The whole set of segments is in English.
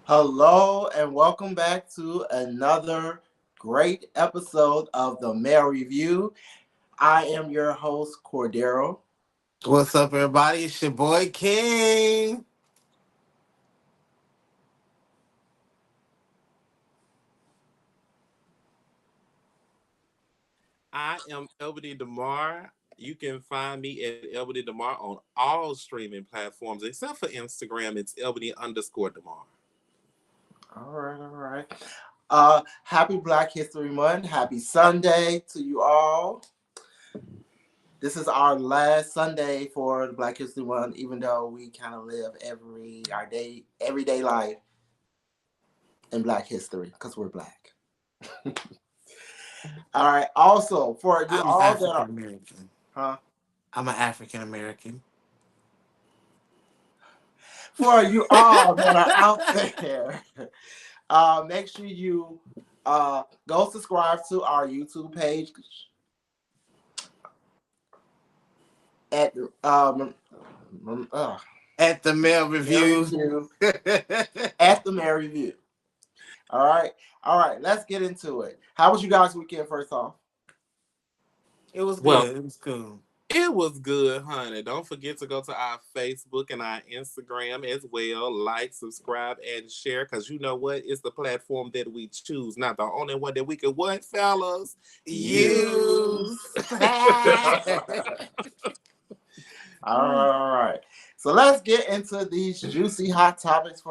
Hello and welcome back to another great episode of the Mail Review. I am your host, Cordero. What's up, everybody? It's your boy King. I am Elbany Demar. You can find me at Elbany Demar on all streaming platforms except for Instagram. It's Elbany_Demar. All right. Happy Black History Month. Happy Sunday to you all. This is our last Sunday for the Black History Month, even though we kind of live everyday life in Black history because we're black. All right. Also, for you I'm all that African are, American. huh? I'm an African American. For you all that are out there, make sure you go subscribe to our YouTube page at uh, At the mail Mary review. Review It at the Mary Review. All right. Let's get into it. How was you guys' weekend? First off, was Well, good. It was cool. it was good, honey. Don't forget to go to our Facebook and our Instagram as well. Like, subscribe, and share because you know what? It's the platform that we choose, not the only one that we can what, fellas? You. Use. all right. So let's get into these juicy hot topics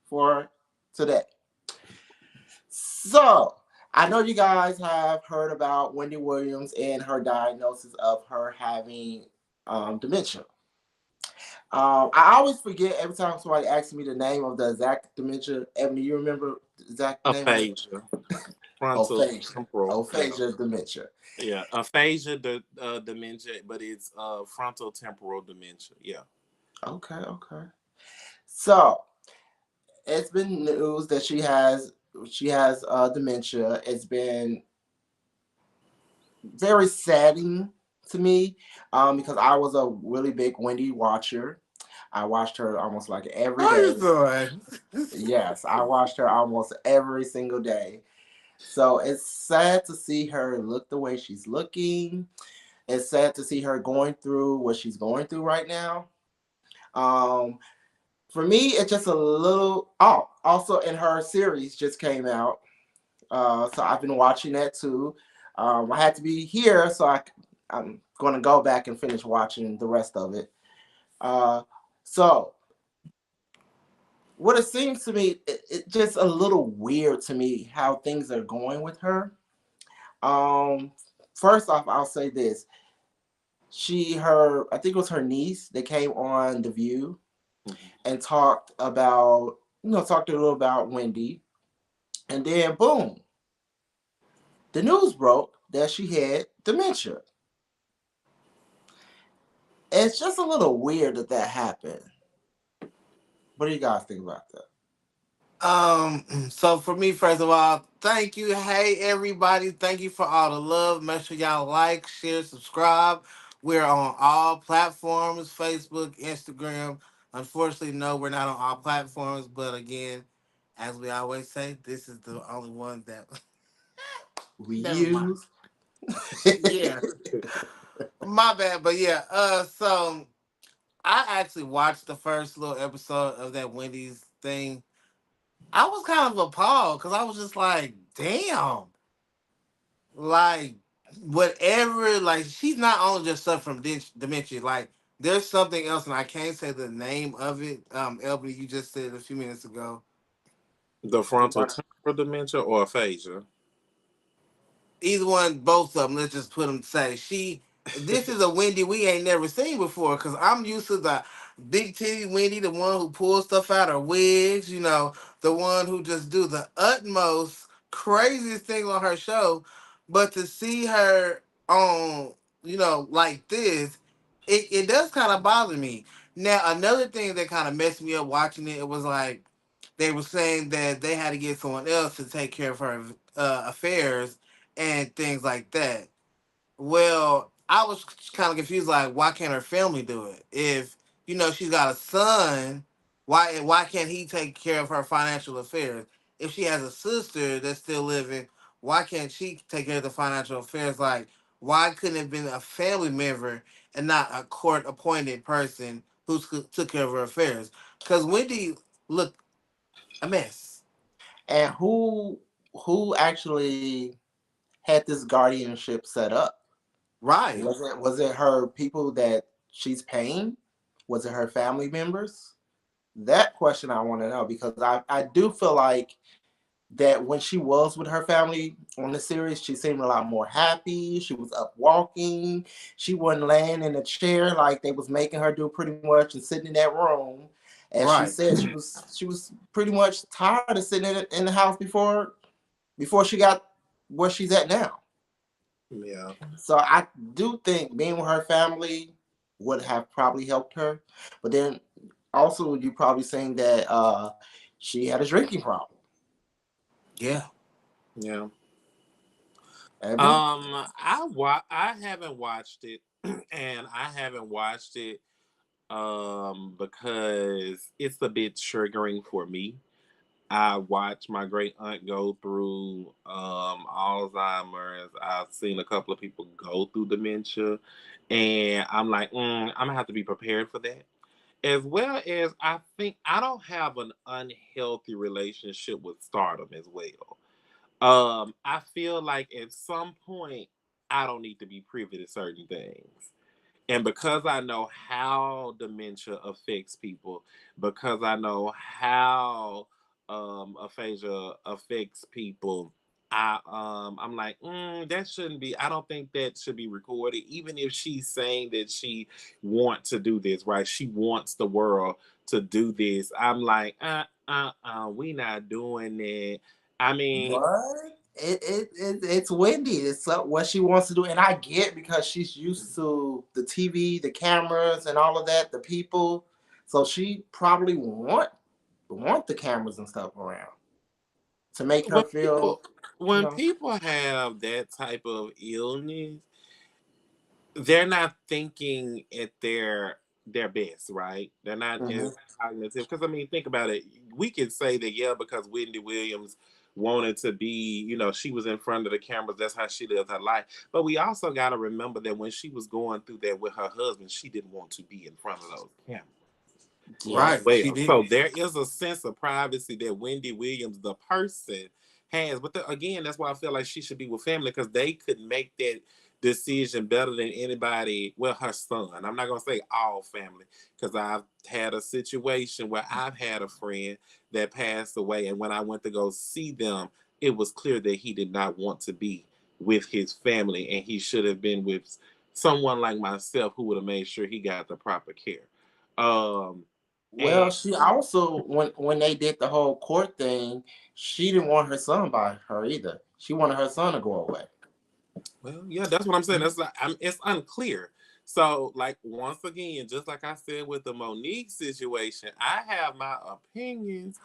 for today. So, I know you guys have heard about Wendy Williams and her diagnosis of her having dementia. I always forget every time somebody asks me the name of the exact dementia. Ebony, you remember the exact name of it? Aphasia. Frontal Aphasia. temporal. Yeah. Aphasia dementia. Yeah. Aphasia, dementia, but it's frontal temporal dementia. Yeah. Okay. So, it's been news that she has dementia. It's been very saddening to me because I was a really big Wendy watcher. I watched her almost like every How you day. doing? Yes, I watched her almost every single day. So it's sad to see her look the way she's looking. It's sad to see her going through what she's going through right now. Um, for me, it's just a little. Oh, also in her series just came out. So I've been watching that too. I had to be here, so I'm going to go back and finish watching the rest of it. Uh, so what it seems to me, it just a little weird to me how things are going with her. Um, First off, I'll say this: I think it was her niece that came on The View and talked a little about Wendy, and then boom, the news broke that she had dementia. It's just a little weird that happened. What do you guys think about that? So for me, first of all, thank you. Hey everybody, thank you for all the love. Make sure y'all like, share, subscribe. We're on all platforms, Facebook, Instagram. Unfortunately, no, we're not on all platforms, but again, as we always say, this is the only one that We never mind. use. Yeah. My bad, but yeah, so I actually watched the first little episode of that Wendy's thing. I was kind of appalled because I was just like, damn, like whatever, like she's not only just suffering from dementia, like there's something else, and I can't say the name of it. Elby, you just said a few minutes ago. The frontal temporal dementia or aphasia. Either one, both of them. Let's just put them. Say she. This is a Wendy we ain't never seen before. Cause I'm used to the big titty Wendy, the one who pulls stuff out her wigs. The one who just do the utmost craziest thing on her show. But to see her on, like this, it does kind of bother me. Now another thing that kind of messed me up watching it, it was like they were saying that they had to get someone else to take care of her affairs and things like that. Well, I was kind of confused, like, why can't her family do it? If, she's got a son, Why can't he take care of her financial affairs? If she has a sister that's still living, why can't she take care of the financial affairs? Like, why couldn't it have been a family member and not a court appointed person who took care of her affairs? Because Wendy looked a mess. And who actually had this guardianship set up? Right. Was it her people that she's paying? Was it her family members? That question I want to know, because I do feel like that when she was with her family on the series, she seemed a lot more happy. She was up walking. She wasn't laying in a chair like they was making her do pretty much and sitting in that room. And she Right. said she was pretty much tired of sitting in the house before she got where she's at now. Yeah. So I do think being with her family would have probably helped her. But then also you probably saying that she had a drinking problem. Yeah. Yeah. Evan? I haven't watched it, and I haven't watched it because it's a bit triggering for me. I watched my great aunt go through Alzheimer's. I've seen a couple of people go through dementia, and I'm like, I'm gonna have to be prepared for that. As well as I think I don't have an unhealthy relationship with stardom as well. I feel like at some point I don't need to be privy to certain things. And because I know how dementia affects people, because I know how aphasia affects people, I'm like, that shouldn't be. I don't think that should be recorded. Even if she's saying that she wants to do this, right? She wants the world to do this. I'm like, we not doing that. I mean, What? It's Wendy. It's what she wants to do, and I get because she's used to the TV, the cameras, and all of that, the people. So she probably want the cameras and stuff around to make her when feel, people you when know. people have that type of illness, they're not thinking at their best, right? They're not Hmm. as cognitive. Because I mean, think about it. We could say that yeah, because Wendy Williams wanted to be, she was in front of the cameras. That's how she lived her life. But we also got to remember that when she was going through that with her husband, she didn't want to be in front of those cameras as Right. Yes. She well. did. So there is a sense of privacy that Wendy Williams, the person, has. But again, that's why I feel like she should be with family because they could make that decision better than anybody. Well, her son. I'm not gonna say all family because I've had a situation where I've had a friend that passed away, and when I went to go see them, it was clear that he did not want to be with his family, and he should have been with someone like myself who would have made sure he got the proper care. Um, Well, and she also when they did the whole court thing, she didn't want her son by her either. She wanted her son to go away. well, yeah, that's what I'm saying. That's like, it's unclear. So, like once again, just like I said with the Monique situation, I have my opinions,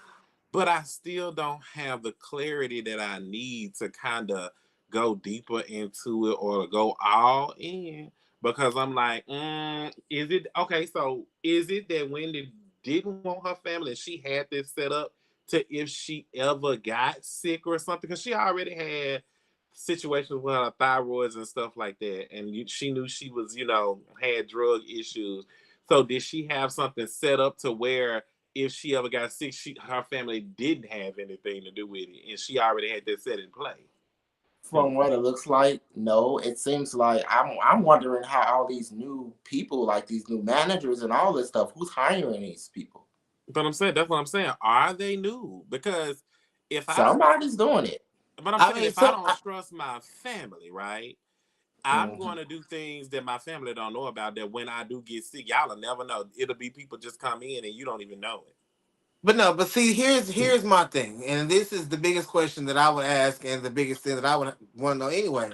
but I still don't have the clarity that I need to kind of go deeper into it or to go all in because I'm like, is it okay? So, is it that Wendy didn't want her family and she had this set up to if she ever got sick or something? Because she already had situations with her thyroids and stuff like that, and she knew she was, had drug issues. So, did she have something set up to where? If she ever got sick, her family didn't have anything to do with it, and she already had that set in play. From what it looks like, no. It seems like I'm wondering how all these new people, like these new managers and all this stuff, who's hiring these people? But I'm saying that's what I'm saying. Are they new? Because if I don't, Somebody's doing it. but I'm I saying mean, if I some. don't trust my family, right? I'm Hmm. going to do things that my family don't know about. That when I do get sick, y'all will never know. It'll be people just come in and you don't even know it. But no, but see, here's my thing, and this is the biggest question that I would ask, and the biggest thing that I would want to know anyway.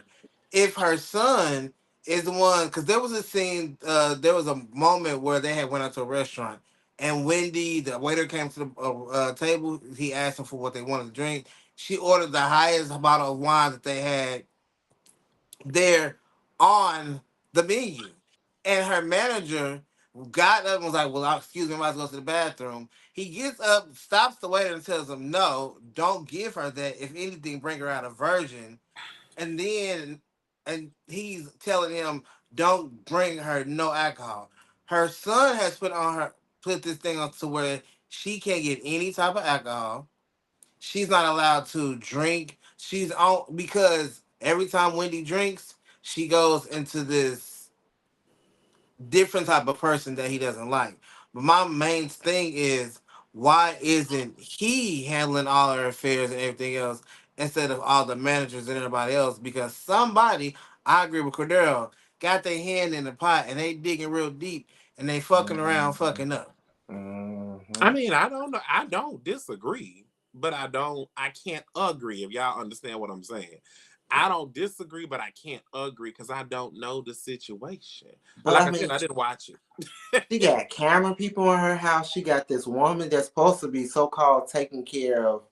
If her son is the one, because there was a scene, there was a moment where they had went out to a restaurant, and Wendy, the waiter, came to the table. He asked them for what they wanted to drink. She ordered the highest bottle of wine that they had there on the menu, and her manager got up and was like, well, excuse me, I might go to the bathroom. He gets up, stops the waiter and tells him, no, don't give her that. If anything, bring her out a virgin. And then, and he's telling him, don't bring her no alcohol. Her son has put this thing on to where she can't get any type of alcohol. She's not allowed to drink. She's on because every time Wendy drinks, she goes into this different type of person that he doesn't like. But my main thing is, why isn't he handling all her affairs and everything else instead of all the managers and everybody else? Because somebody, I agree with Cordero, got their hand in the pot and they digging real deep and they fucking around, fucking up. I mean, I don't know. I don't disagree, but I can't agree, if y'all understand what I'm saying. I don't disagree, but I can't agree because I don't know the situation. But But like I I said, mean, I didn't watch it. she got camera people in her house. She got this woman that's supposed to be so-called taking care of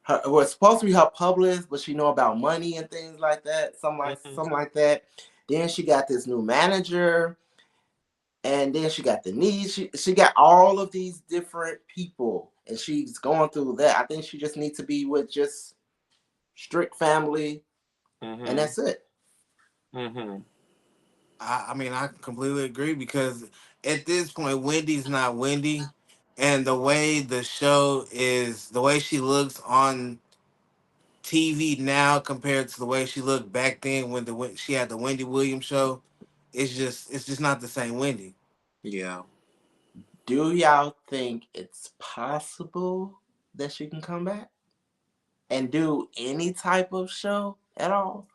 her. Was supposed to be her publicist, but she know about money and things like that. Something like that. Then she got this new manager, and then she got the niece. She got all of these different people, and she's going through that. I think she just needs to be with just strict family, and that's it. Mm-hmm. I mean, I completely agree because at this point, Wendy's not Wendy. And the way the show is, the way she looks on TV now compared to the way she looked back then when she had the Wendy Williams show, it's just not the same Wendy. Yeah. Do y'all think it's possible that she can come back and do any type of show at all?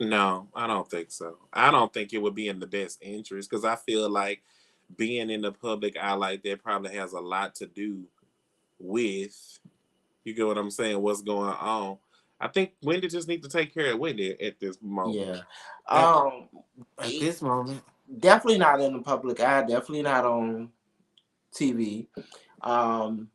No, I don't think so. I don't think it would be in the best interest because I feel like being in the public eye like that probably has a lot to do with, you get what I'm saying, what's going on. I think Wendy just need to take care of Wendy at this moment. Yeah. At, Um, at this moment, definitely not in the public eye. Definitely not on TV. Um,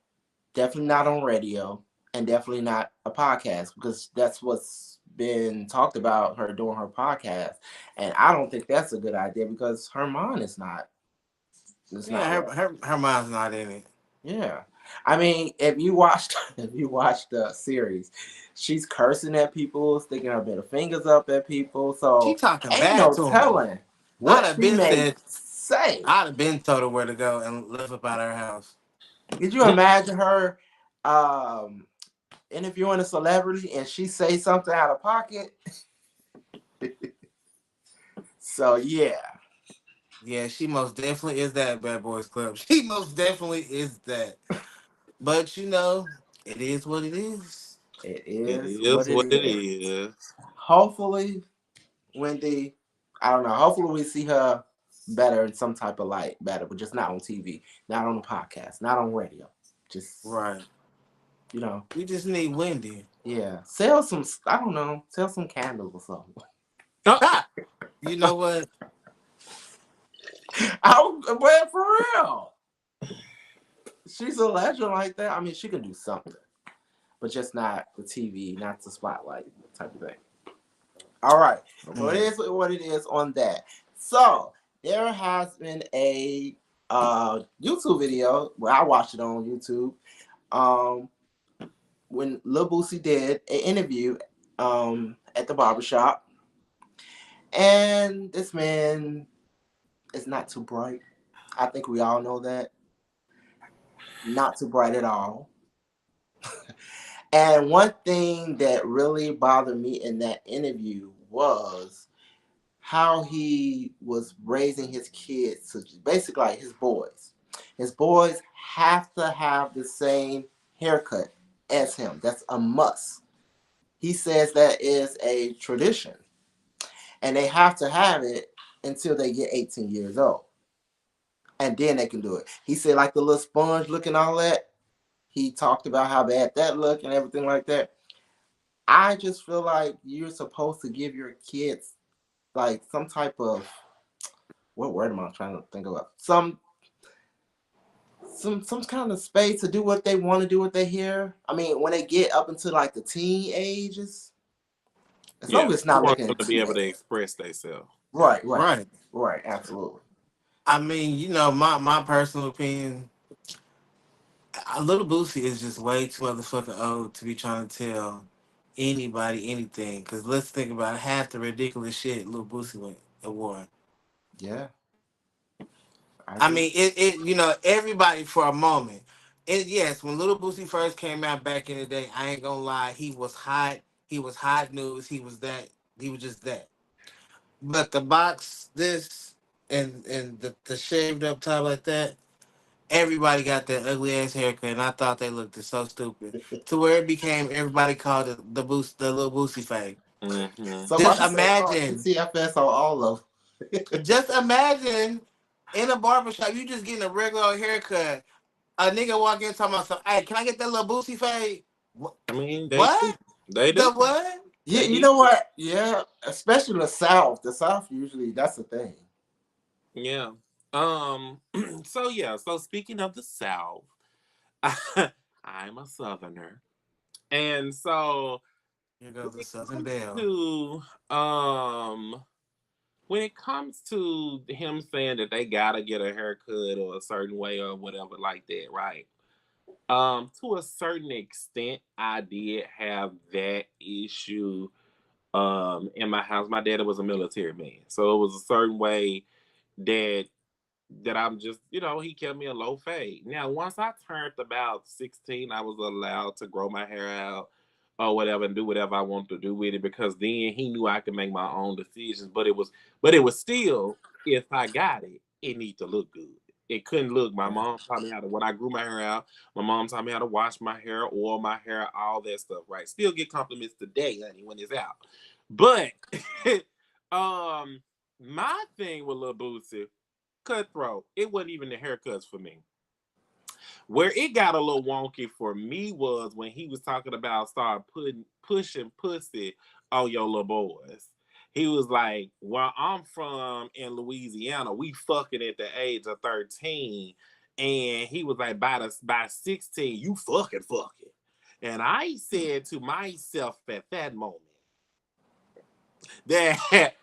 definitely not on radio, and definitely not a podcast because that's what's been talked about her doing her podcast, and I don't think that's a good idea because her mind is not. It's yeah, not her right. her mind's not in it. Yeah. I mean, if you watched if you watched the series, she's cursing at people, sticking her middle fingers up at people. She So talking ain't bad no to him. telling I'd what have she been may said, say. I'd have been told her where to go and left up out of her house. Could you imagine her um, interviewing a celebrity and she say something out of pocket? So yeah, Yeah, she most definitely is that Bad Boys Club. She most definitely is that. But it is what it is. it It is what is it what it is. is. Hopefully, Wendy, I don't know. Hopefully, we see her better in some type of light, better, but just not on TV, not on the podcast, not on radio. Just Right. you know, We just need Wendy. yeah. Sell some. I don't know. Sell some candles or something. Ha! You know what? But for real, she's a legend like that. I mean, she can do something, but just not the TV, not the spotlight type of thing. All right. So it is what it is on that. So there has been a YouTube video where I watched it on YouTube. Um, when Lil Boosie did an interview at the barbershop. And this man is not too bright. I think we all know that. Not too bright at all. And one thing that really bothered me in that interview was how he was raising his kids to basically like his boys. His boys have to have the same haircut as him. That's a must. He says that is a tradition. And they have to have it until they get 18 years old. And then they can do it. He said like the little sponge look and all that. He talked about how bad that look and everything like that. I just feel like you're supposed to give your kids like some type of what word am I trying to think about? Some kind of space to do what they want to do with their hair. I mean, when they get up into like the teen ages, as long Yeah, as it's we not want looking them to too be able to bad. express themselves. Right, Right. absolutely. I mean, my personal opinion, Little Boosie is just way too motherfucking old to be trying to tell anybody anything. Cause let's think about half the ridiculous shit Little Boosie went and wore. Yeah, I I agree. mean, everybody for a moment. And yes, when Little Boosie first came out back in the day, I ain't gonna lie, he was hot. He was hot news. He was that. He was just that. But the box, this, and the shaved up top like that, everybody got that ugly ass haircut, and I thought they looked so stupid. To where it became everybody called it the Little Boosie fade. Mm-hmm. Just Somebody said call imagine, DTFS on all of just imagine in a barbershop, you just getting a regular haircut. A nigga walk in talking about some, hey, can I get that Little Boosie fade? I mean, they do. What? They The do. what? Yeah, They you did. know what? Yeah, especially the South. The South usually that's the thing. Yeah. Um. So yeah. So speaking of the South, I'm a Southerner, and so Here goes when the it Southern comes Belle. to when it comes to him saying that they gotta get a haircut or a certain way or whatever like that, right? To a certain extent, I did have that issue. In my house, my dad was a military man, so it was a certain way that I'm just, he kept me a low fade. Now, once I turned about 16, I was allowed to grow my hair out or whatever and do whatever I wanted to do with it because then he knew I could make my own decisions. But it was still, if I got it, it need to look good. It couldn't look. My Yeah. mom taught me how to, when I grew my hair out, my mom taught me how to wash my hair, oil my hair, all that stuff, right? Still get compliments today, honey, when it's out. But, um, my thing with Lil Boosie, Cutthroat, it wasn't even the haircuts for me. Where it got a little wonky for me was when he was talking about start pushing pussy on your little boys. He was like, "Where I'm from in Louisiana, we fucking at the age of 13." And he was like, by 16, you fucking. And I said to myself at that moment that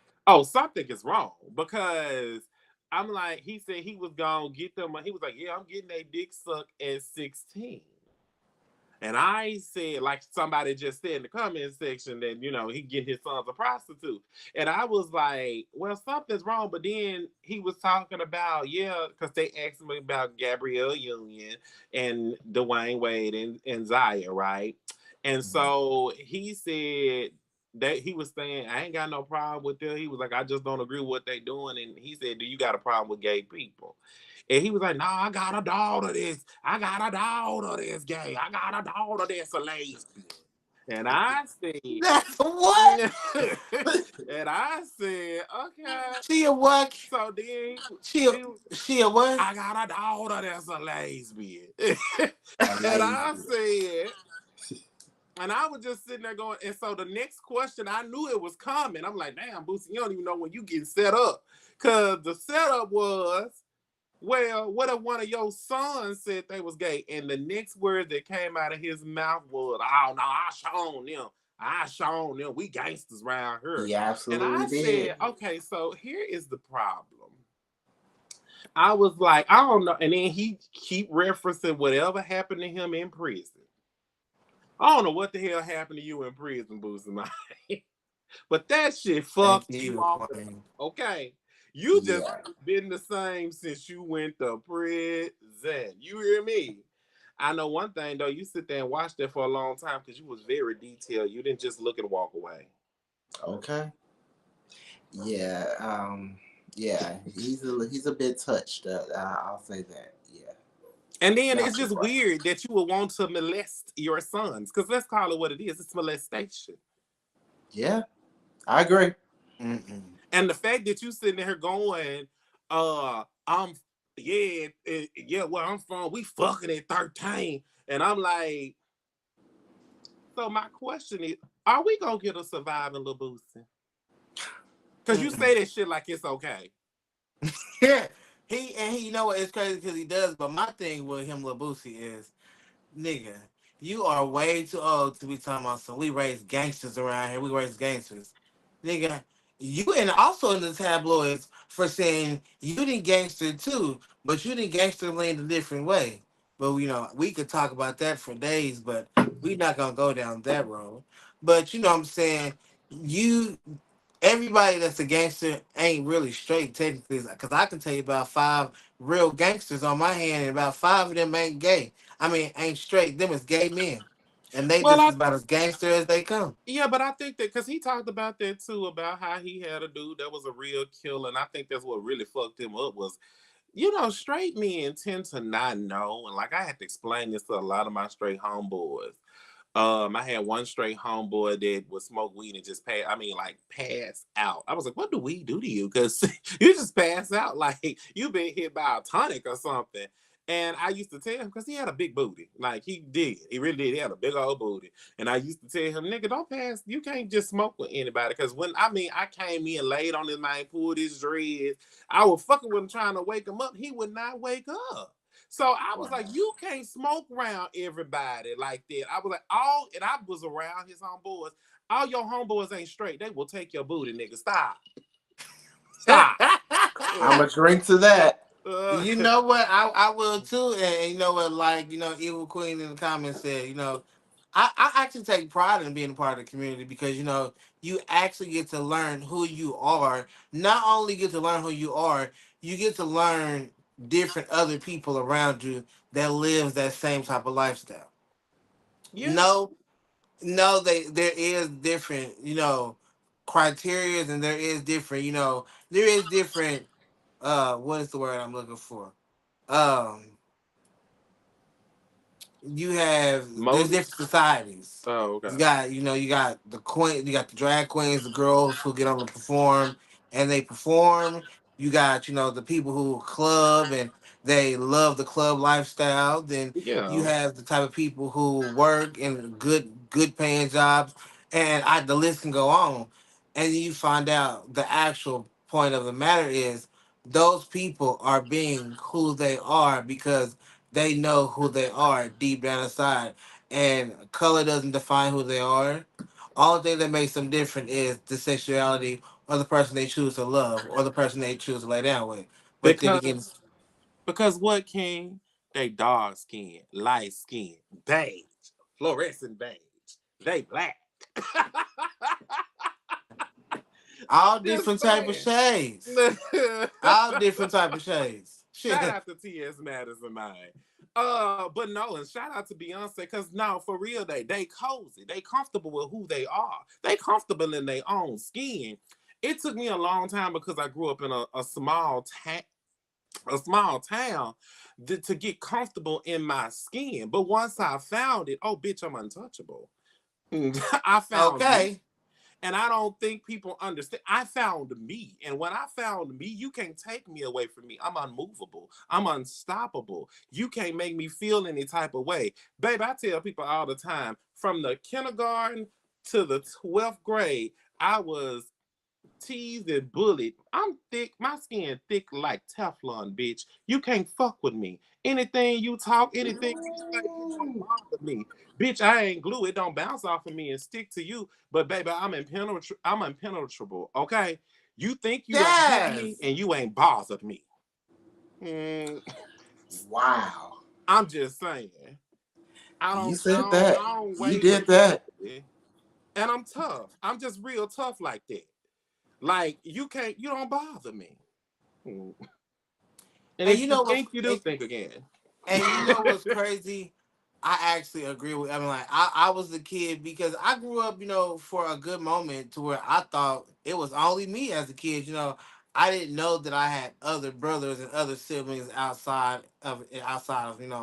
something is wrong because I'm like, he said he was gonna get them. He was like, yeah, I'm getting a dick sucked at 16. And I said, like somebody just said in the comment section that, he getting his son's a prostitute. And I was like, well, something's wrong. But then he was talking about, yeah, because they asked him about Gabrielle Union and Dwayne Wade and Zaya, right? And so he said that he was saying, I ain't got no problem with them. He was like, I just don't agree with what they doing. And he said, do you got a problem with gay people? And he was like, no, I got a daughter this. I got a daughter that's gay. I got a daughter that's a lesbian. And I said, That's what? and I said, okay. She a what? So then She a, he, she a what? I got a daughter that's a lesbian. And I Amazing. said, and I was just sitting there going, and so the next question, I knew it was coming. I'm like, damn, Boosie, you don't even know when you getting set up. Because the setup was, well, what if one of your sons said they was gay? And the next word that came out of his mouth was, oh, no, I shown them. I shown them. We gangsters around here. He And absolutely I did. said, okay, so here is the problem. I was like, I don't know. And then he keep referencing whatever happened to him in prison. I don't know what the hell happened to you in prison, Boosie. But that shit Thank fucked you you, off. Queen. Okay. You just Yeah. been the same since you went to prison. You hear me? I know one thing though, you sit there and watch that for a long time because you was very detailed. You didn't just look and walk away. Okay. Yeah. Yeah. He's a bit touched. I'll say that. Yeah. And then Not it's too just bright. weird that you would want to molest your sons. Because let's call it what it is. It's molestation. Yeah. I agree. Mm-mm. And the fact that you sitting there going, I'm yeah, where I'm from, we fucking at 13. And I'm like, so my question is, are we gonna get a surviving Lil Boosie? Because you Mm-mm. say that shit like it's okay. Yeah. You know what? It's crazy because he does. But my thing with him, Lil Boosie, is, nigga, you are way too old to be talking about some. We raise gangsters around here. We raise gangsters, nigga. you and also in the tabloids for saying you didn't gangster too, but you didn't gangster land a different way. But we could talk about that for days, but we not gonna go down that road. But you know what I'm saying? You Everybody that's a gangster ain't really straight technically, because I can tell you about five real gangsters on my hand, and about five of them ain't gay. I mean, ain't straight. Them is gay men, and they Well, just I as about as gangster as they come. yeah, but I think that because he talked about that too, about how he had a dude that was a real killer, and I think that's what really fucked him up was, straight men tend to not know, and like I had to explain this to a lot of my straight homeboys. I had one straight homeboy that would smoke weed and just like pass out. I was like, what do weed do to you? Because you just pass out like you've been hit by a tonic or something. And I used to tell him, because he had a big booty. Like he did. He really did. He had a big old booty. And I used to tell him, nigga, don't pass. You can't just smoke with anybody. Because I came in laid on his man, pulled his dreads. I was fucking with him trying to wake him up. He would not wake up. So I was like, Wow. you can't smoke around everybody like that. I was like, and I was around his homeboys. All your homeboys ain't straight. They will take your booty, nigga. Stop. Stop. I'm a drink to that. Uh, You know what? I will too. And you know what? Like, Evil Queen in the comments said, I actually take pride in being a part of the community because, you actually get to learn who you are. Not only get to learn who you are, you get to learn different other people around you that lives that same type of lifestyle. yeah. No, no, there is different, criteria, and there is different, there is different, what is the word I'm looking for? um you have There's Motives. different societies. Oh, okay. You got the queen, you got the drag queens, the girls who get on to perform, and they perform. You got the people who club and they love the club lifestyle. Then you Yeah. have the type of people who work in good paying jobs, and the list can go on. And you find out the actual point of the matter is those people are being who they are because they know who they are deep down inside. And color doesn't define who they are. All thing that makes them different is the sexuality or the person they choose to love or the person they choose to lay down with. But then again, Because what, King? They dark skin, light skin, beige, fluorescent beige. They black. all Just different type of saying. shades. All different type of shades. Shout Shit. out to T.S. Madison, man. But no, and shout out to Beyonce, because no, for real, they cozy. They comfortable with who they are. They comfortable in their own skin. It took me a long time because I grew up in a small town to get comfortable in my skin. But once I found it, oh bitch, I'm untouchable. I found me. Okay. And I don't think people understand. I found me. And when I found me, you can't take me away from me. I'm unmovable. I'm unstoppable. You can't make me feel any type of way. Babe, I tell people all the time, from the kindergarten to the 12th grade, I was teased and bullied. I'm thick. My skin thick like Teflon, bitch. You can't fuck with me. Anything you talk, anything you say, it don't Ooh. bother me. Bitch, I ain't glue. It don't bounce off of me and stick to you. But baby, I'm impenetrable. Okay. You think you done hit me Yes. and you ain't bothered me. Mm, Wow. I'm just saying. I You don't, I said don't, that. I don't You waver did that. easily. And I'm tough. I'm just real tough like that. Like you don't bother me. Mm. And And if you you know what's think you do, think again. And you know what's crazy? I actually agree with. I mean, like I was the kid because I grew up, for a good moment to where I thought it was only me as a kid. I didn't know that I had other brothers and other siblings outside of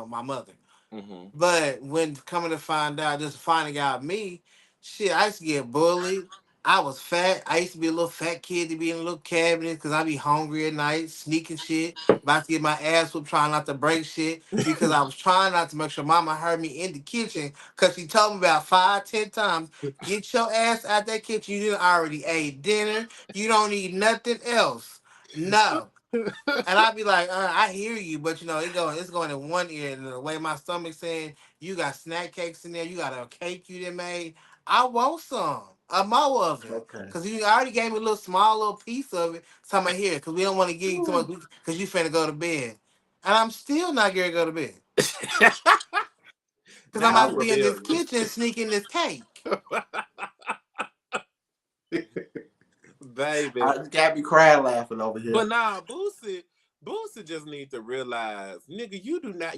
my mother. Hmm. But when coming to find out, just finding out me, shit, I used to get bullied. I was fat. I used to be a little fat kid to be in a little cabinet because I'd be hungry at night, sneaking shit, about to get my ass whooped, trying not to break shit because I was trying not to make sure mama heard me in the kitchen because she told me about 5, 10 times, get your ass out that kitchen. You didn't already ate dinner. You don't need nothing else. No. And I'd be like, I hear you, but it's going in one ear, and the way my stomach's saying, you got snack cakes in there, you got a cake you done made. I want some. more of it. Okay. Because you already gave me a small little piece of it. So I'm here, because we don't want to give you too much, because you finna go to bed. And I'm still not going to go to bed. Because I'm about to be in this kitchen sneaking this cake. Baby. I just got me crying laughing over here. But nah, Boosie just need to realize, nigga,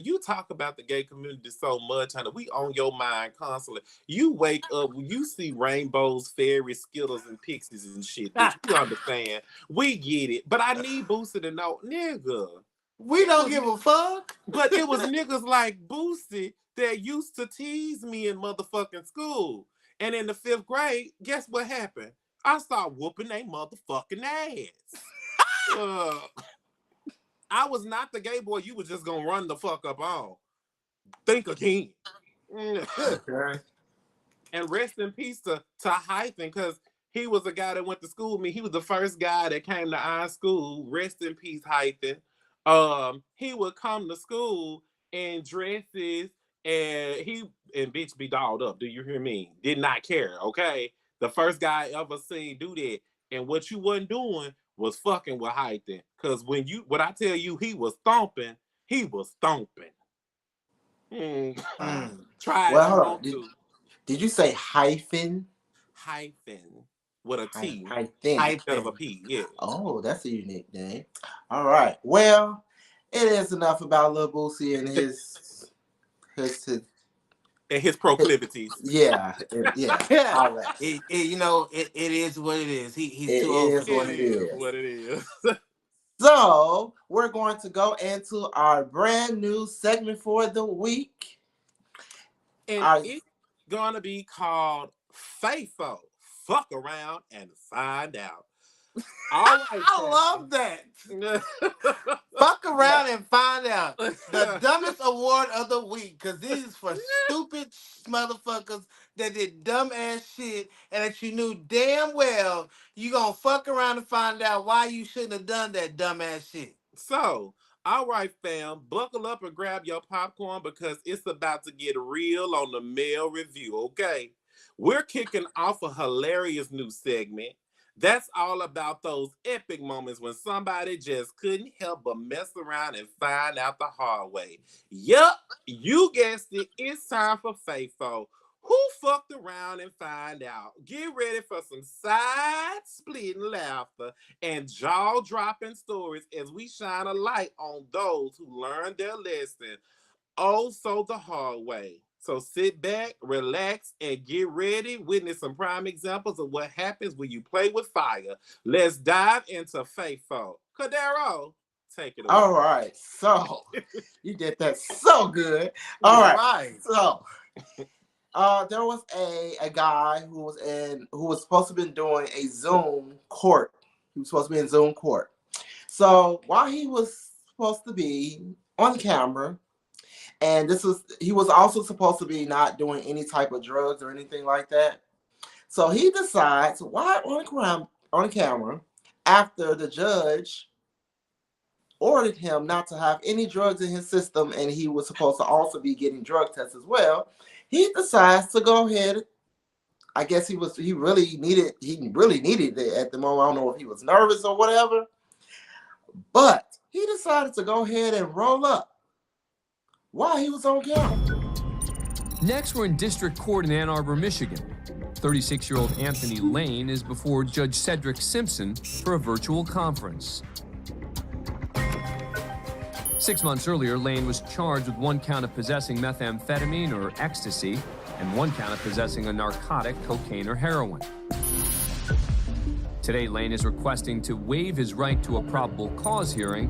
you talk about the gay community so much, honey. We on your mind constantly. You wake up, you see rainbows, fairies, skittles, and pixies and shit. Bitch, you understand. We get it. But I need Boosie to know, nigga. We don't give a fuck. But it was niggas like Boosie that used to tease me in motherfucking school. And in the 5th grade, guess what happened? I started whooping they motherfucking ass. I was not the gay boy you was just gonna run the fuck up on. Think again. Okay. And rest in peace to Hyphen, because he was a guy that went to school with me. He was the first guy that came to our school. Rest in peace, Hyphen. He would come to school in dresses and bitch be dolled up. Do you hear me? Did not care, okay? The first guy I ever seen do that. And what you wasn't doing was fucking with Hyphen. Because when I tell you he was thumping, he was thumping. Try Well, it. hold on. Did you say hyphen? Hyphen with a T. Hyphen. Instead of a P, yeah. Oh, that's a unique name. All right. Well, it is enough about Lil Boosie and his and his proclivities. Yeah. All right. It is what it is. He's It too old. is what it is. What it is. So we're going to go into our brand new segment for the week. And it's gonna be called Faithful. Fuck around and find out. All right, I love that. Fuck around and find out. The dumbest award of the week, because this is for stupid motherfuckers that did dumb ass shit and that you knew damn well you gonna fuck around and find out why you shouldn't have done that dumb ass shit. So, all right, fam, buckle up and grab your popcorn because it's about to get real on the male review, okay? We're kicking off a hilarious new segment. That's all about those epic moments when somebody just couldn't help but mess around and find out the hard way. Yup, you guessed it. It's time for Faithful. Who fucked around and find out? Get ready for some side-splitting laughter and jaw-dropping stories as we shine a light on those who learned their lesson oh so the hard way. So sit back, relax, and get ready. Witness some prime examples of what happens when you play with fire. Let's dive into Faithful. Cordero, take it away. All right. So you did that so good. All right. So there was a guy who was supposed to be doing a Zoom court. He was supposed to be in Zoom court. So while he was supposed to be on camera, and he was also supposed to be not doing any type of drugs or anything like that. So he decides, why on camera, after the judge ordered him not to have any drugs in his system, and he was supposed to also be getting drug tests as well, he decides to go ahead. I guess he really needed it at the moment. I don't know if he was nervous or whatever, but he decided to go ahead and roll up while he was on camera. Next, we're in district court in Ann Arbor, Michigan. 36-year-old Anthony Lane is before Judge Cedric Simpson for a virtual conference. 6 months earlier, Lane was charged with 1 count of possessing methamphetamine or ecstasy and 1 count of possessing a narcotic, cocaine or heroin. Today, Lane is requesting to waive his right to a probable cause hearing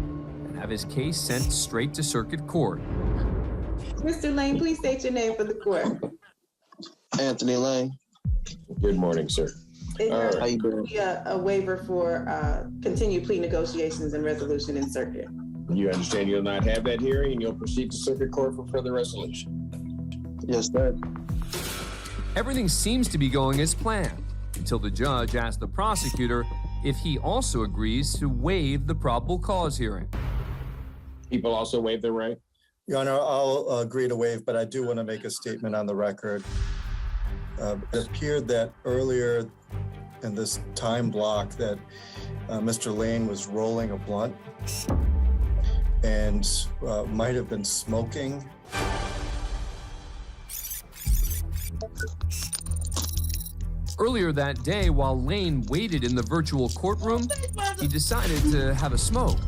and have his case sent straight to circuit court. Mr. Lane, please state your name for the court. Anthony Lane. Good morning, sir. How you doing? A waiver for continued plea negotiations and resolution in circuit. You understand you'll not have that hearing and you'll proceed to circuit court for further resolution. Yes, sir. Everything seems to be going as planned until the judge asked the prosecutor if he also agrees to waive the probable cause hearing. People also waive their right? Your Honor, I'll agree to waive, but I do want to make a statement on the record. It appeared that earlier in this time block that Mr. Lane was rolling a blunt and might have been smoking. Earlier that day, while Lane waited in the virtual courtroom, he decided to have a smoke.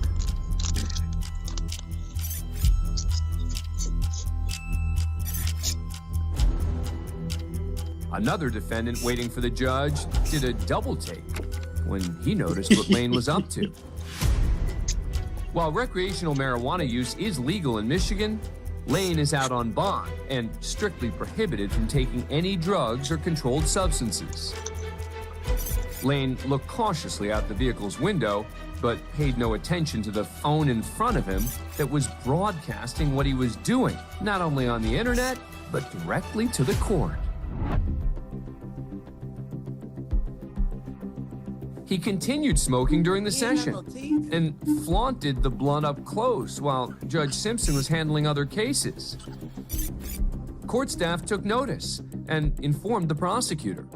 Another defendant waiting for the judge did a double take when he noticed what Lane was up to. While recreational marijuana use is legal in Michigan, Lane is out on bond and strictly prohibited from taking any drugs or controlled substances. Lane looked cautiously out the vehicle's window, but paid no attention to the phone in front of him that was broadcasting what he was doing, not only on the internet, but directly to the court. He continued smoking during the session and flaunted the blunt up close while Judge Simpson was handling other cases. Court staff took notice and informed the prosecutor.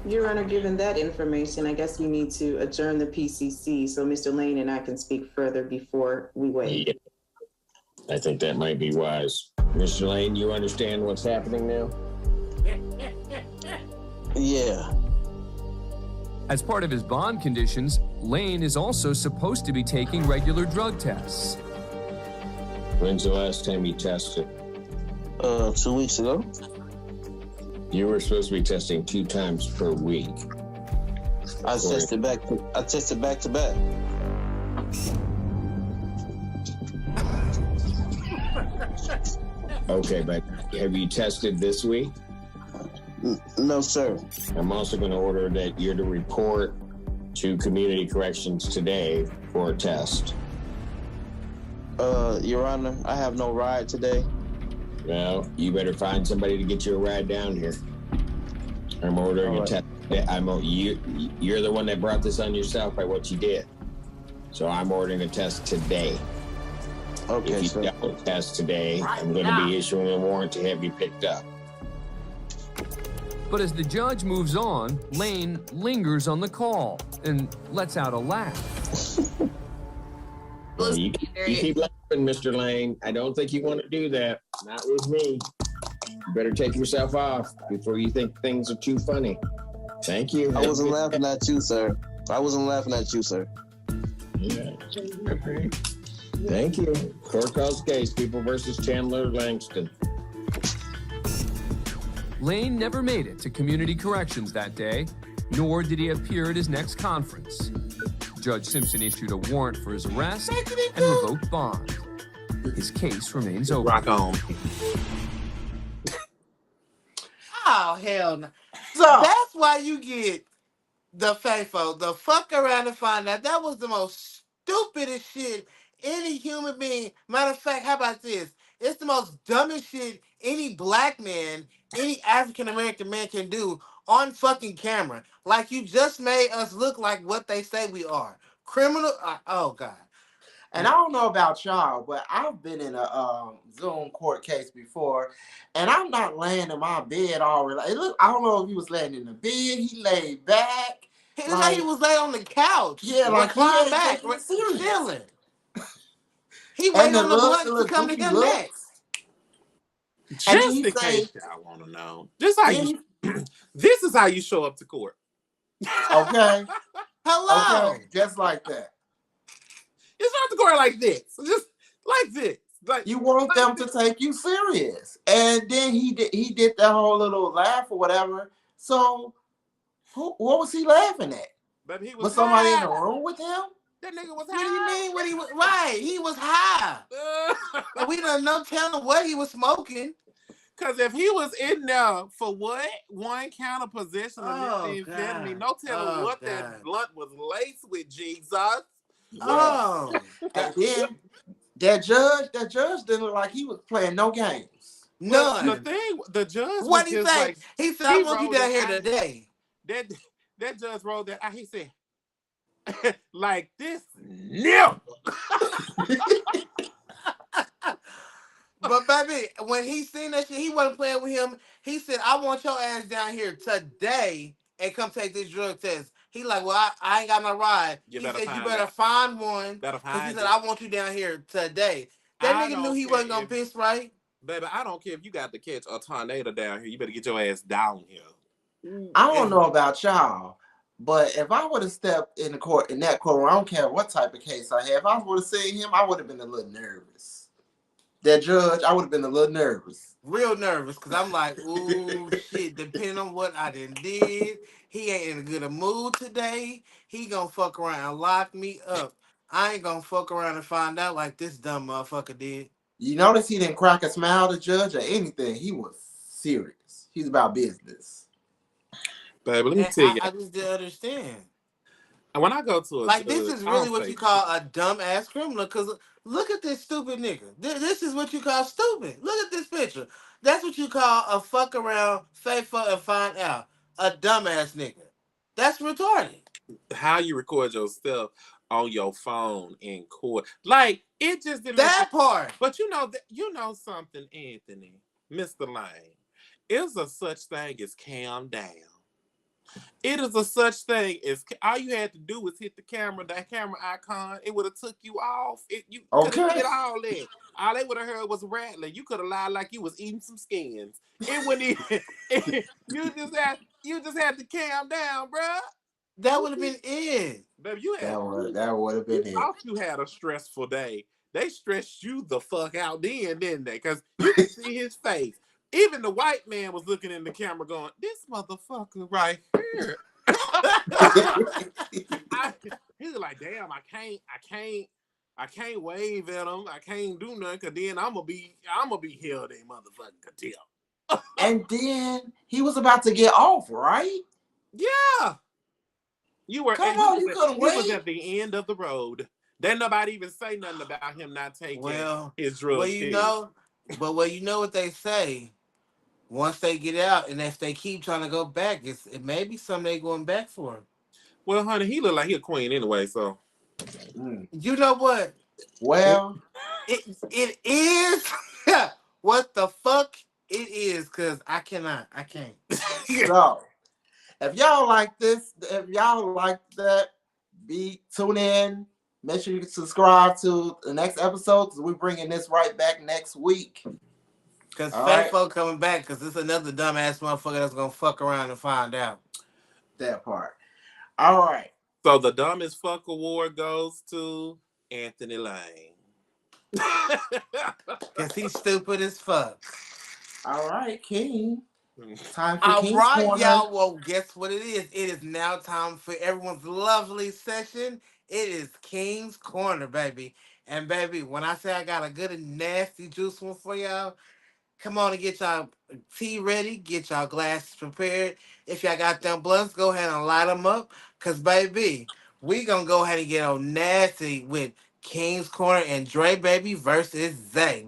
Your Honor, given that information, I guess we need to adjourn the PCC so Mr. Lane and I can speak further before we wait. Yeah. I think that might be wise. Mr. Lane, you understand what's happening now? Yeah. As part of his bond conditions, Lane is also supposed to be taking regular drug tests. When's the last time you tested? 2 weeks ago. You were supposed to be testing 2 times per week. I tested back to back. Okay, but have you tested this week? No, sir. I'm also going to order that you're to report to Community Corrections today for a test. Your Honor, I have no ride today. Well, you better find somebody to get you a ride down here. I'm ordering a test. You're the one that brought this on yourself by what you did. So I'm ordering a test today. Okay, if you sir. don't test today, I'm going to be issuing a warrant to have you picked up. But as the judge moves on, Lane lingers on the call and lets out a laugh. You keep laughing, Mr. Lane. I don't think you want to do that. Not with me. You better take yourself off before you think things are too funny. Thank you. I wasn't laughing at you, sir. Yeah. Thank you. Court calls case, People versus Chandler Langston. Lane never made it to Community Corrections that day, nor did he appear at his next conference. Judge Simpson issued a warrant for his arrest and revoked bond. His case remains open. Rock on. Oh, hell no. So That's why you get the FAFO, the fuck around and find out. That was the most stupidest shit any human being. Matter of fact, how about this? It's the most dumbest shit any black man, any African American man can do on fucking camera. Like you just made us look like what they say we are. Criminal. Oh God. and I don't know about y'all, but I've been in a Zoom court case before, and I'm not laying in my bed already. I don't know if he was laying in the bed. He laid back. It was like he was laying on the couch. Yeah, like he reclined ain't back, taking it serious. chilling. He waiting on the blunt to come to him next. Just he in say- case y'all want to know, just how you, this is how you show up to court. Okay, Hello. okay, just like that. You show up to court like this, just like this. Like You want them to take you serious, and then he did that whole little laugh or whatever. So, what was he laughing at? But he Was somebody in the high. room with him? That nigga was What do you high. mean when he was right? He was high. But we don't know telling what he was smoking. Because if he was in there for what? 1 count of possession of Oh, methamphetamine, God. no telling Oh, what God. that blunt was laced with, Jesus. Oh. And then that judge didn't look like he was playing no games. None. The thing, the judge What was he just say? like, He said, I he want you rolled down it here out. today. that judge rolled that out. He said, like this, no. But baby, when he seen that shit, he wasn't playing with him. He said, I want your ass down here today and come take this drug test. He like, well, I ain't got no ride. You He better said, you find better out. find one. Better Because he find said, it. I want you down here today. That I nigga knew don't he care wasn't going if, to piss right. baby, I don't care if you got to catch a tornado down here. You better get your ass down here. I don't know about y'all, but if I would have stepped in the court in that courtroom, I don't care what type of case I had. If I would have seen him, I would have been a little nervous. That judge, I would have been a little nervous. Real nervous because I'm like, ooh, shit, depending on what I did, he ain't in a good mood today. He gonna fuck around and lock me up. I ain't gonna fuck around and find out like this dumb motherfucker did. You notice he didn't crack a smile to judge or anything. He was serious. He's about business. Baby, let me And tell you. I just didn't understand. When I go to a Like, this judge, is I really don't what say you shit. call a dumbass criminal. Because look at this stupid nigga. This is what you call stupid. Look at this picture. That's what you call a fuck around, fake fuck, and find out. A dumbass nigga. That's retarded. How you record yourself on your phone in court. Like, it just didn't make That part. But you know something, Anthony, Mr. Lane. Is a such thing as calm down. It is a such thing as all you had to do was hit the camera, that camera icon. It would have took you off. You could have Okay. did all that. All they would have heard was rattling. You could have lied like you was eating some skins. It wouldn't even. You just had to calm down, bruh. That would have been it. Baby, you had That would have you been it. thought you had a stressful day. They stressed you the fuck out then, didn't they? Because you could see his face. Even the white man was looking in the camera going, this motherfucker right here. He was like, damn, I can't wave at him. I can't do nothing because then I'm gonna be held in motherfucking contempt. And then he was about to get off, right? Yeah. You were Come on, you couldn't he was wait. at the end of the road. Then nobody even say nothing about him not taking his drugs. Well, you know what they say. Once they get out, and if they keep trying to go back, it may be something they going back for. Well, honey, he look like he a queen anyway, so. You know what? Well, it is what the fuck it is, because I can't. so if y'all like this, if y'all like that, tune in. Make sure you subscribe to the next episode because we're bringing this right back next week. Because fake folk coming back, because it's another dumbass motherfucker that's gonna fuck around and find out. That part. All right. So the dumbest fuck award goes to Anthony Lane. Because he's stupid as fuck. All right, King. Time for All King's right, Corner. y'all. Well, guess what it is? It is now time for everyone's lovely session. It is King's Corner, baby. And baby, when I say I got a good and nasty juice one for y'all, come on and get y'all tea ready, get y'all glasses prepared. If y'all got them blunts, go ahead and light them up. Because, baby, we going to go ahead and get on nasty with King's Corner and Dre Baby versus Zay.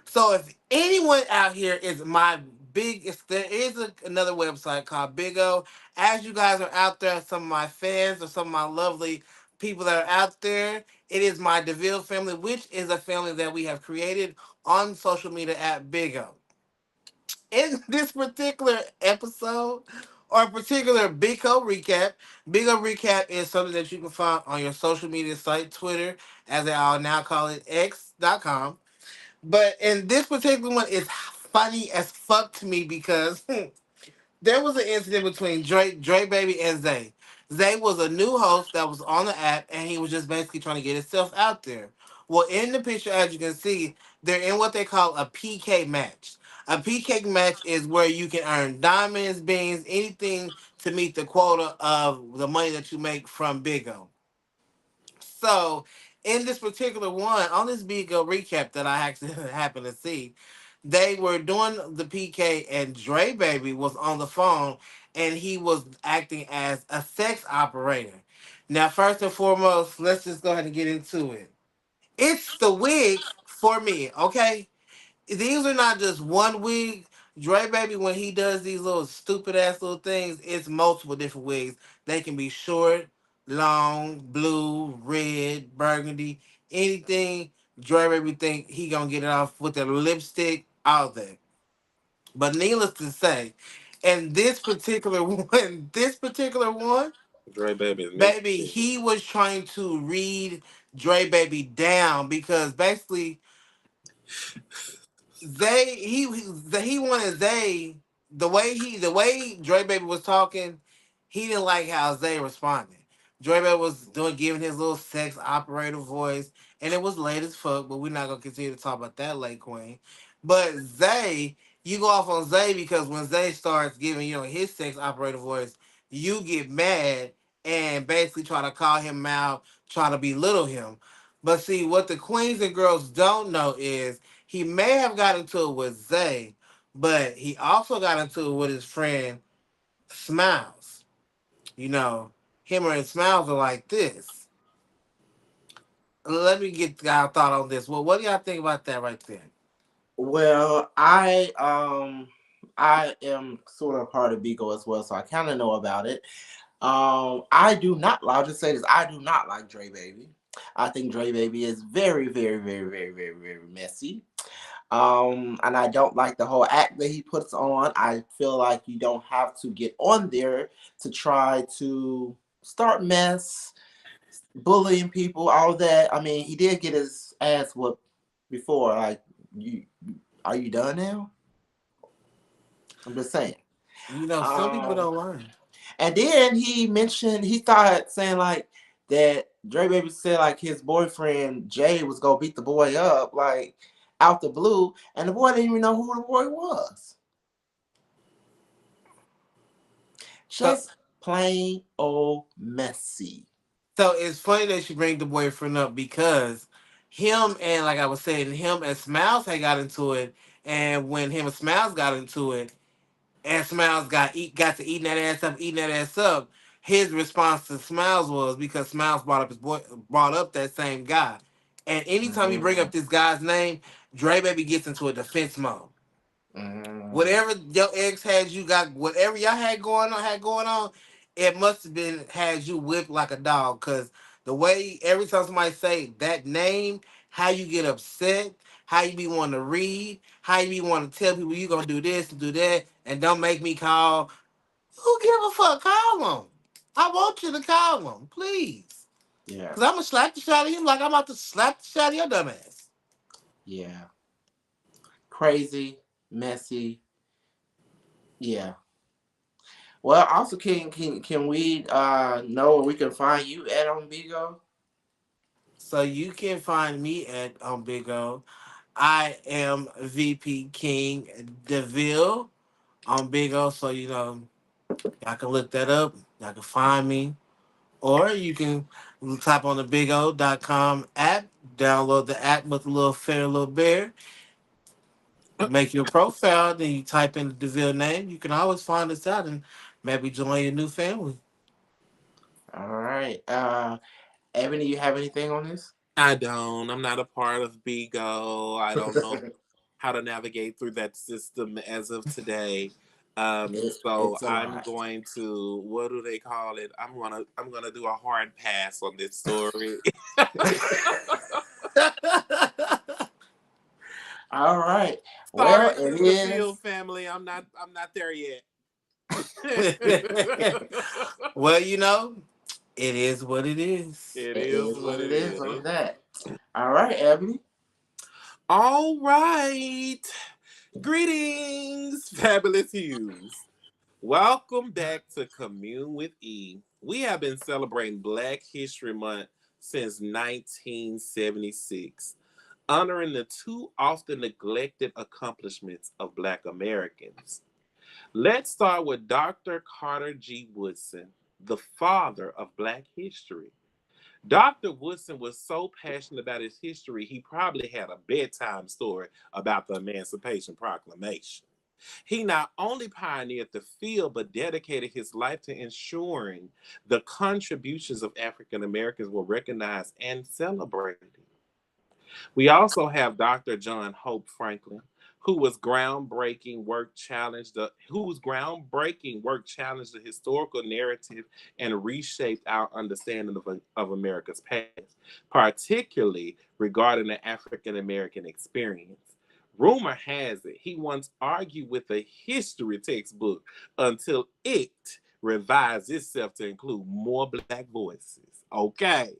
So if anyone out here is there is another website called Big O. As you guys are out there, some of my fans or some of my lovely people that are out there, it is my DeVille family, which is a family that we have created on social media at Big O. In this particular episode or particular Big O recap is something that you can find on your social media site, Twitter, as they all now call it, X.com. But in this particular one, it's funny as fuck to me because there was an incident between Dre Baby and Zay. Zay was a new host that was on the app, and he was just basically trying to get himself out there. Well, in the picture, as you can see, they're in what they call a PK match. A PK match is where you can earn diamonds, beans, anything to meet the quota of the money that you make from Big O. So, in this particular one, on this Big O recap that I actually happened to see, they were doing the PK and Dre Baby was on the phone and he was acting as a sex operator. Now, first and foremost, let's just go ahead and get into it. It's the wig for me, okay? These are not just one wig. Dre Baby, when he does these little stupid ass little things, it's multiple different wigs. They can be short, long, blue, red, burgundy, anything. Dre Baby think he gonna get it off with the lipstick, all that. But needless to say, and this particular one, Dre Baby is baby, missing. he was trying to read Dre Baby down because basically he wanted Zay the way Dre Baby was talking, he didn't like how Zay responded. Dre Baby was giving his little sex operator voice, and it was late as fuck. But we're not gonna continue to talk about that, late queen. But Zay, you go off on Zay because when Zay starts giving his sex operator voice, you get mad and basically try to call him out, try to belittle him. But see, what the queens and girls don't know is he may have got into it with Zay, but he also got into it with his friend Smiles. Him and Smiles are like this. Let me get our thought on this. Well, what do y'all think about that right there? Well, I am sort of part of Bigo as well, so I kind of know about it. I do not. I'll just say this: I do not like Dre Baby. I think Dre Baby is very, very, very, very, very, very messy. And I don't like the whole act that he puts on. I feel like you don't have to get on there to try to start mess, bullying people, all that. I mean, he did get his ass whooped before. Like, are you done now? I'm just saying. Some people Um, don't learn. and then he started saying like that Dre Baby said like his boyfriend Jay was gonna beat the boy up like out the blue, and the boy didn't even know who the boy was. So, Just plain old messy. so it's funny that you bring the boyfriend up because him and, like I was saying, him and Smiles had got into it, and when him and Smiles got into it, and Smiles got to eating that ass up. His response to Smiles was because Smiles brought up that same guy, and anytime you bring up Mm, this guy's name, Dre Baby gets into a defense mode. mm, Whatever your ex whatever y'all had going on, it must have been had you whipped like a dog. Cause the way every time somebody say that name, how you get upset, how you be wanting to read, how you be wanting to tell people you gonna do this and do that, and don't make me call. Who give a fuck? Call them. I want you to call them, please. yeah, Cause I'm gonna slap the shit out of him like I'm about to slap the shit out of your dumb ass. yeah. Crazy, messy. Yeah. Well, also, can we know where we can find you at on Bigo? So you can find me at Big O. I am VP King DeVille on Big O. So, y'all can look that up. Y'all can find me. Or you can type on the BigO.com app, download the app with a little fair little bear, make your profile, then you type in the DeVille name. You can always find us out and maybe join your new family. All right. Ebony, you have anything on this? I don't. I'm not a part of Bigo. I don't know how to navigate through that system as of today. So It's a I'm lot. going to, what do they call it? I'm gonna do a hard pass on this story. All right. Well, Sorry to it the Field is. family. I'm not there yet. Well, it is what it is. It It is is what what it it is on is. that. All right, Ebony. All right. Greetings, fabulous Hughes. Welcome back to Commune with E. We have been celebrating Black History Month since 1976, honoring the too often neglected accomplishments of Black Americans. Let's start with Dr. Carter G. Woodson, the father of Black history. Dr. Woodson was so passionate about his history, he probably had a bedtime story about the Emancipation Proclamation. He not only pioneered the field, but dedicated his life to ensuring the contributions of African Americans were recognized and celebrated. We also have Dr. John Hope Franklin, whose groundbreaking work challenged the historical narrative and reshaped our understanding of America's past, particularly regarding the African American experience. Rumor has it he once argued with a history textbook until it revised itself to include more black voices. Okay.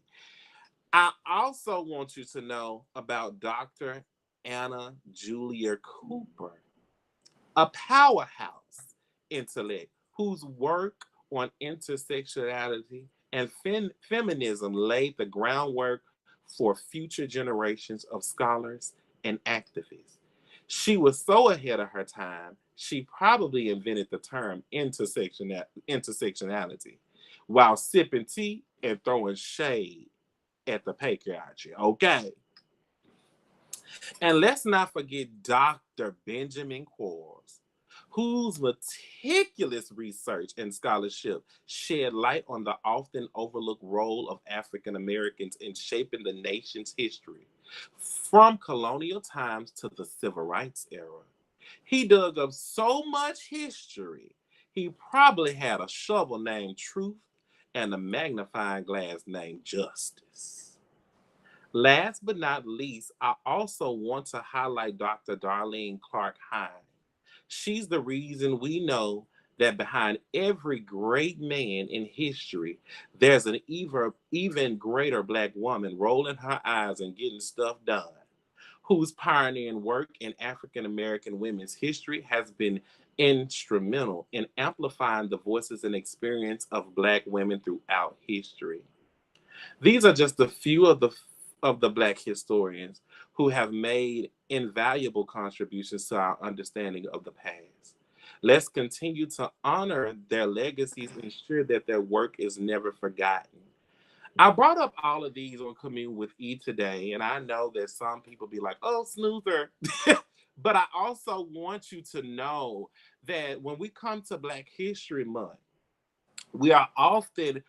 I also want you to know about Dr. Anna Julia Cooper, a powerhouse intellect whose work on intersectionality and feminism laid the groundwork for future generations of scholars and activists. She was so ahead of her time, she probably invented the term intersectionality while sipping tea and throwing shade at the patriarchy. Okay. And let's not forget Dr. Benjamin Quarles, whose meticulous research and scholarship shed light on the often overlooked role of African Americans in shaping the nation's history from colonial times to the civil rights era. He dug up so much history, he probably had a shovel named Truth and a magnifying glass named Justice. Last but not least, I also want to highlight Dr. Darlene Clark Hine. She's the reason we know that behind every great man in history, there's an even greater Black woman rolling her eyes and getting stuff done, whose pioneering work in African American women's history has been instrumental in amplifying the voices and experience of Black women throughout history. These are just a few of the Black historians who have made invaluable contributions to our understanding of the past. Let's continue to honor their legacies and ensure that their work is never forgotten. I brought up all of these on Commune with E today, and I know that some people be like, oh, snoozer. But I also want you to know that when we come to Black History Month, we are often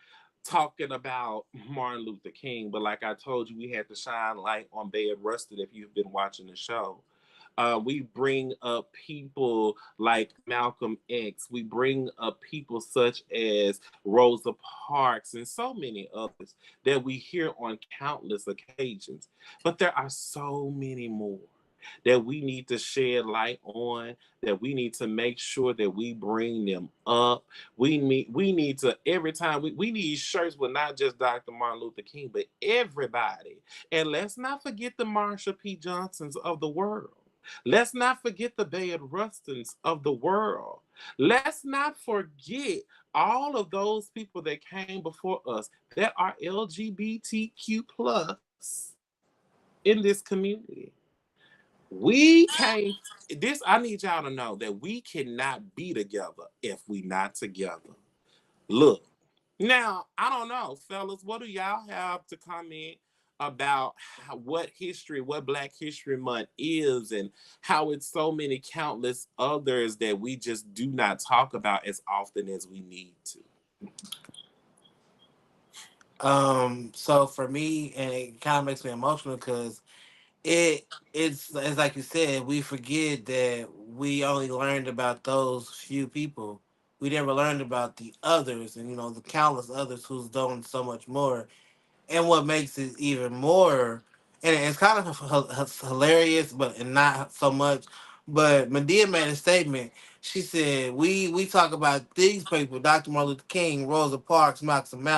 talking about Martin Luther King, but like I told you, we had to shine light on Bayard Rustin if you've been watching the show. We bring up people like Malcolm X. We bring up people such as Rosa Parks and so many others that we hear on countless occasions. But there are so many more that we need to shed light on, that we need to make sure that we bring them up. We need to, every time, we need shirts with not just Dr. Martin Luther King, but everybody. And let's not forget the Marsha P. Johnsons of the world. Let's not forget the Bayard Rustins of the world. Let's not forget all of those people that came before us that are LGBTQ plus in this community. We can't, I need y'all to know that we cannot be together if we not together. Look, now, I don't know, fellas, what do y'all have to comment about what Black History Month is, and how it's so many countless others that we just do not talk about as often as we need to? So for me, and it kind of makes me emotional because it's like you said, we forget that we only learned about those few people. We never learned about the others, and the countless others who's done so much more. And what makes it even more, and it's kind of hilarious, but and not so much. But Medea made a statement. She said, "We talk about these people: Dr. Martin Luther King, Rosa Parks, Malcolm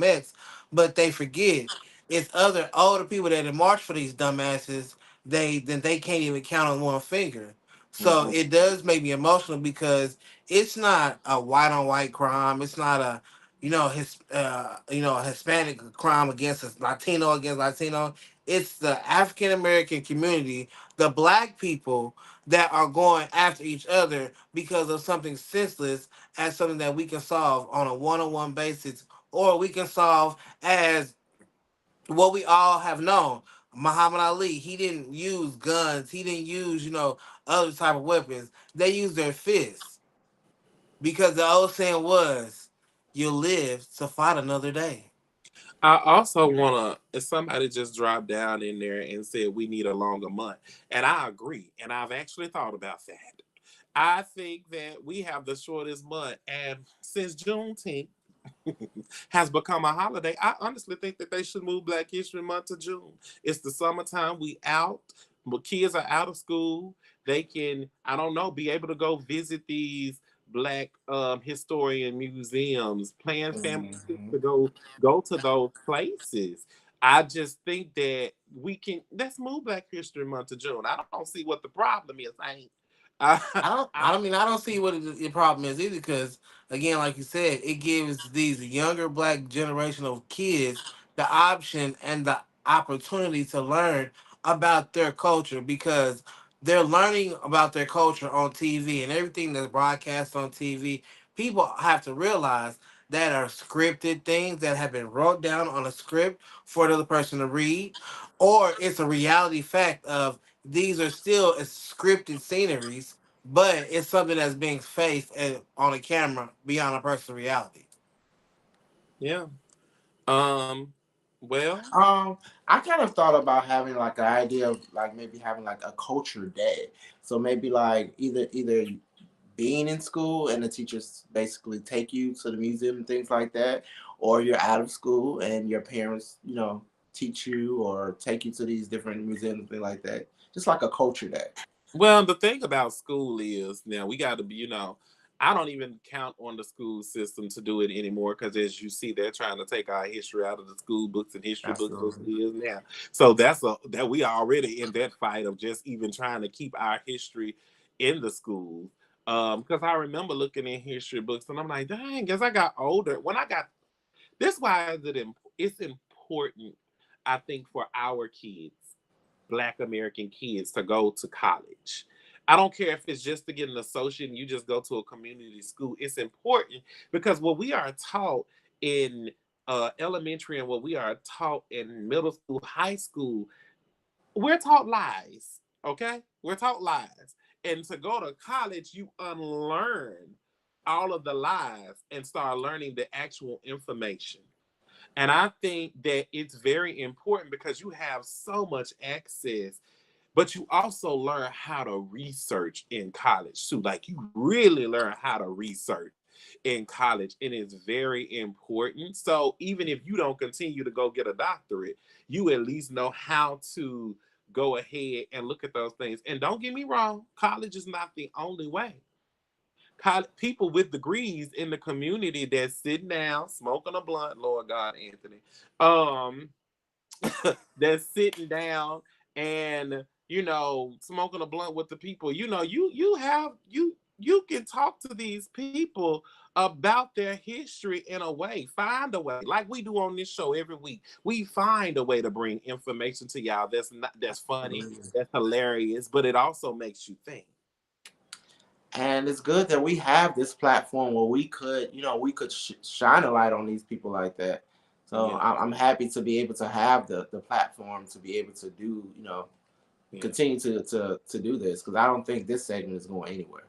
X, but they forget it's other older people that have marched for these dumbasses. They can't even count on one finger. So it does make me emotional because it's not a white on white crime. It's not a Hispanic crime against us, Latino against Latino. It's the African American community, the Black people that are going after each other because of something senseless as something that we can solve on a one-on-one basis, or we can solve as what we all have known. Muhammad Ali, he didn't use guns. He didn't use, other type of weapons. They used their fists because the old saying was, "You'll live to fight another day." I also want to, somebody just dropped down in there and said we need a longer month. And I agree. And I've actually thought about that. I think that we have the shortest month. And since Juneteenth has become a holiday, I honestly think that they should move Black History Month to June. It's the summertime. We out. kids are out of school. They can, I don't know, be able to go visit these Black historian museums, plan family trips Mhm. to go to those places. I just think that we can, let's move Black History Month to June. I don't see what the problem is. I ain't. I, I don't see what the problem is either, because again, like you said, it gives these younger black generation of kids the option and the opportunity to learn about their culture, because they're learning about their culture on TV and everything that's broadcast on TV. People have to realize that are scripted things that have been wrote down on a script for the other person to read, or it's a reality fact of these are still scripted sceneries, but it's something that's being faced on a camera beyond a personal reality. yeah. Um. Well, Um, I kind of thought about having like an idea of like maybe having like a culture day. So maybe like either being in school and the teachers basically take you to the museum and things like that, or you're out of school and your parents, teach you or take you to these different museums and things like that. Just like a culture day. well, the thing about school is now we got to be, I don't even count on the school system to do it anymore because, as you see, they're trying to take our history out of the school books and history books as it Absolutely. is now. So that we are already in that fight of just even trying to keep our history in the schools. Because I remember looking in history books and I'm like, dang, as I got older, when I got this, why is it's important, I think, for our kids, Black American kids, to go to college. I don't care if it's just to get an associate and you just go to a community school. It's important because what we are taught in elementary and what we are taught in middle school, high school, we're taught lies. Okay? We're taught lies. And to go to college, you unlearn all of the lies and start learning the actual information. And I think that it's very important because you have so much access, but you also learn how to research in college too. Like you really learn how to research in college, and it's very important. So even if you don't continue to go get a doctorate, you at least know how to go ahead and look at those things. And don't get me wrong, college is not the only way. People with degrees in the community that's sitting down smoking a blunt, Lord God, Anthony, um that's sitting down and smoking a blunt with the people, you can talk to these people about their history in a way, find a way, like we do on this show every week. We find a way to bring information to y'all that's funny, Absolutely. that's hilarious, but it also makes you think. And it's good that we have this platform where we could shine a light on these people like that. So Yeah, I'm happy to be able to have the platform to be able to do, yeah, continue to do this because I don't think this segment is going anywhere.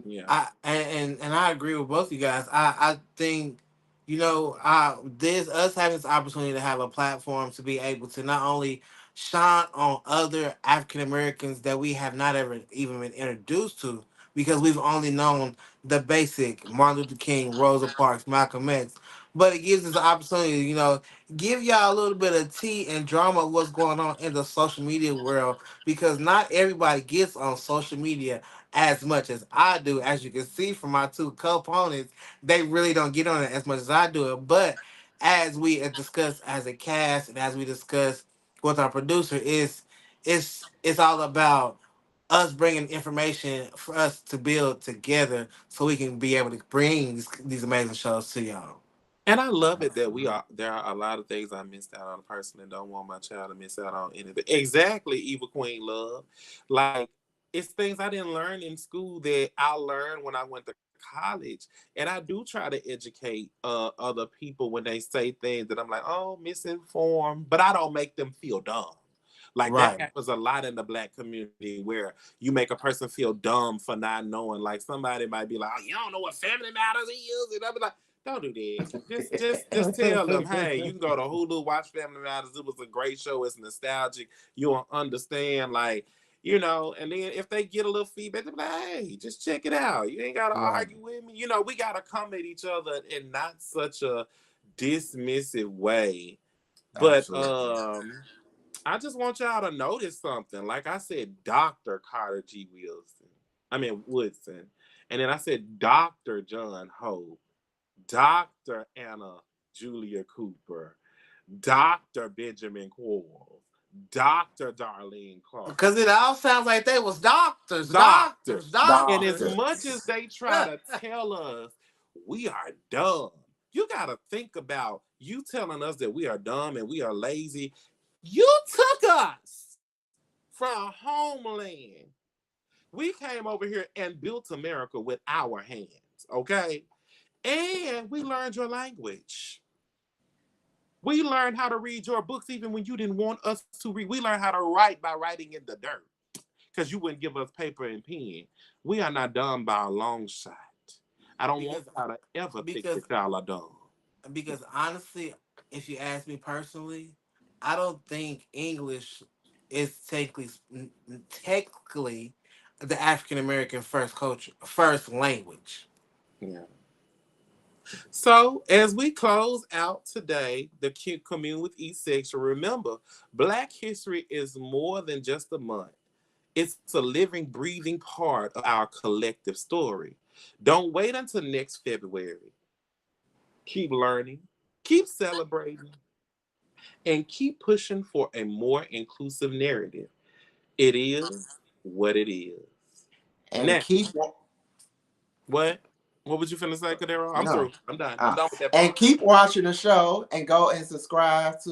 yeah. And I agree with both of you guys. I think, this us having this opportunity to have a platform to be able to not only shine on other African Americans that we have not ever even been introduced to, because we've only known the basic Martin Luther King, Rosa Parks, Malcolm X, but it gives us an opportunity to, give y'all a little bit of tea and drama of what's going on in the social media world, because not everybody gets on social media as much as I do. As you can see from my two components, they really don't get on it as much as I do it. But as we discuss as a cast and as we discuss with our producer, it's all about us bringing information for us to build together so we can be able to bring these amazing shows to y'all. And I love it that Absolutely. there are a lot of things I missed out on personally. Don't want my child to miss out on anything. Exactly, Eva Queen Love. Like, it's things I didn't learn in school that I learned when I went to college. And I do try to educate other people when they say things that I'm like, oh, misinformed, but I don't make them feel dumb. Like that Right. happens a lot in the Black community where you make a person feel dumb for not knowing. Like somebody might be like, oh, you don't know what Family Matters is, and I'll be like, don't do that. Just tell them, hey, you can go to Hulu, watch Family Matters. It was a great show. It's nostalgic. You'll understand, like, and then if they get a little feedback, they're like, hey, just check it out. You ain't gotta Right. argue with me. We gotta come at each other in not such a dismissive way. But Absolutely. I just want y'all to notice something. Like I said, Dr. Carter G. Woodson. And then I said Dr. John Hope, Dr. Anna Julia Cooper, Dr. Benjamin Quarles, Dr. Darlene Clark. Because it all sounds like they was doctors. And as Doctors. much as they try to tell us we are dumb, you got to think about you telling us that we are dumb and we are lazy. You took us from our homeland. We came over here and built America with our hands, okay? And we learned your language. We learned how to read your books even when you didn't want us to read. We learned how to write by writing in the dirt because you wouldn't give us paper and pen. We are not dumb by a long shot. I don't want y'all to ever think that y'all are dumb. Because honestly, if you ask me personally, I don't think English is technically the African American first language. Yeah. So as we close out today, the Commune with East section, remember, Black History is more than just a month. It's a living, breathing part of our collective story. Don't wait until next February. Keep learning, keep celebrating, and keep pushing for a more inclusive narrative. It is what it is. And Now, keep what? What was you finna say, Kadero? I'm No. through. I'm done. I'm done with that part. and keep watching the show and go and subscribe to